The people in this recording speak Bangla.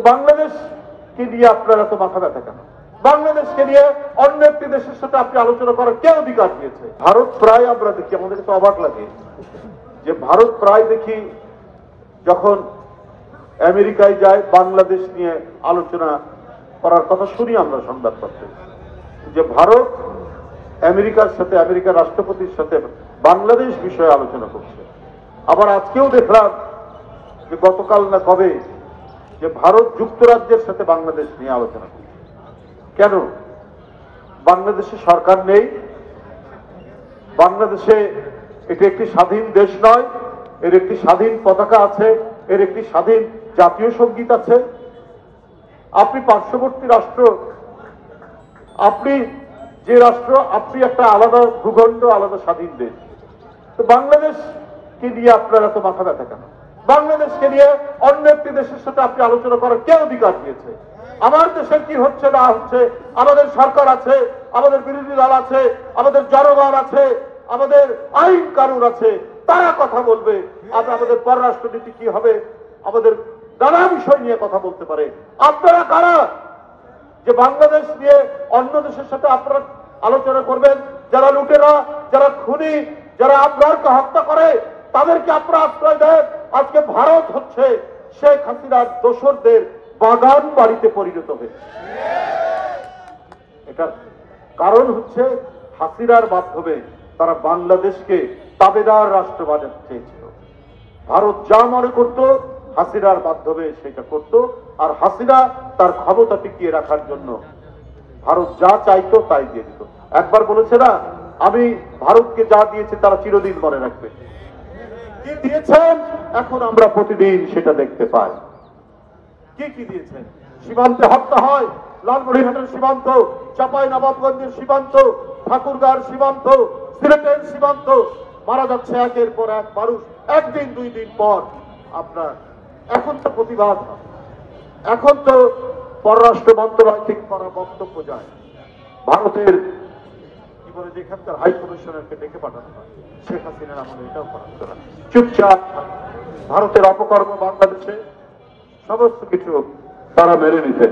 বাংলাদেশকে নিয়ে আপনারা তো মাথা ব্যথা কেন? বাংলাদেশকে নিয়ে অন্য একটি দেশের সাথে আপনি আলোচনা করার কে অধিকার দিয়েছে? ভারত প্রায় আমরা দেখি, আমাদের তো অবাক লাগে যে ভারত প্রায় দেখি যখন আমেরিকায় যায় বাংলাদেশ নিয়ে আলোচনা করার কথা শুনি আমরা সংবাদপত্রে, যে ভারত আমেরিকার সাথে, আমেরিকার রাষ্ট্রপতির সাথে বাংলাদেশ বিষয়ে আলোচনা করছে। আবার আজকেও দেখলাম যে গতকাল না কবে যে ভারত যুক্তরাজ্যের সাথে বাংলাদেশ নিয়ে আলোচনা করছে। কেন? বাংলাদেশে সরকার নেই, বাংলাদেশে এটি একটি স্বাধীন দেশ নয়, এর একটি স্বাধীন পতাকা আছে, এর একটি স্বাধীন জাতীয় সঙ্গীত আছে। আপনি পার্শ্ববর্তী রাষ্ট্র, আপনি যে রাষ্ট্র, আপনি একটা আলাদা ভূখণ্ড, আলাদা স্বাধীন দেশ। তো বাংলাদেশকে নিয়ে আপনারা তো মাথা ব্যথা কেন? বাংলাদেশকে নিয়ে অন্য একটি দেশের সাথে আপনি আলোচনা করার কে অধিকার দিয়েছে? আমার দেশে কি হচ্ছে না হচ্ছে, আমাদের সরকার আছে, আমাদের বিরোধী দল আছে, আমাদের জনগণ আছে, আমাদের আইন কানুন আছে, তারা কথা বলবে। আমাদের পররাষ্ট্রনীতি কি হবে, আমাদের নানা বিষয় নিয়ে কথা বলতে পারে। আপনারা কারা যে বাংলাদেশ নিয়ে অন্য দেশের সাথে আপনারা আলোচনা করবেন? যারা লুটেরা, যারা খুনি, যারা আপনারকে হত্যা করে, তাদেরকে আপনারা আশ্রয় দেন। আজকে ভারত হচ্ছে শেখ হাসিনার দোসরদের বাগান বাড়িতে পরিণত হয়েছে। এটার কারণ হচ্ছে হাসিনার মাধ্যমে তারা বাংলাদেশকে তাবেদার রাষ্ট্র বানাতে চেয়েছিল। ভারত যা মনে করত হাসিনার মাধ্যমে সেটা করত, আর হাসিনা তার ক্ষমতা টিকিয়ে রাখার জন্য ভারত যা চাইতো তাই দিয়ে দিত। একবার বলেছে না, আমি ভারতকে যা দিয়েছে তারা চিরদিন মনে রাখবে। কি দিয়েছেন এখন আমরা প্রতিদিন সেটা দেখতে পাই। কি কি দিয়েছেন? সীমান্তে হত্যা হয়, লালমনিরহাটের সীমান্ত, চাঁপাই নবাবগঞ্জের সীমান্ত, ঠাকুরগাঁর সীমান্ত, সিলেটের সীমান্ত, মারা যাচ্ছে একের পর এক মানুষ, একদিন দুই দিন পর। আপনার এখন তো প্রতিবাদ হয়, এখন তো পররাষ্ট্র মন্ত্রণালয় থেকে করা বক্তব্য যায়, ভারতের কি বলে যে এখানকার হাই কমিশনারকে ডেকে পাঠানো হয়। শেখ হাসিনার আমলে এটাও করা হতো না, চুপচাপ ভারতের অপকর্ম বাংলাদেশে সমস্ত কিছু তারা মেনে নিতেন।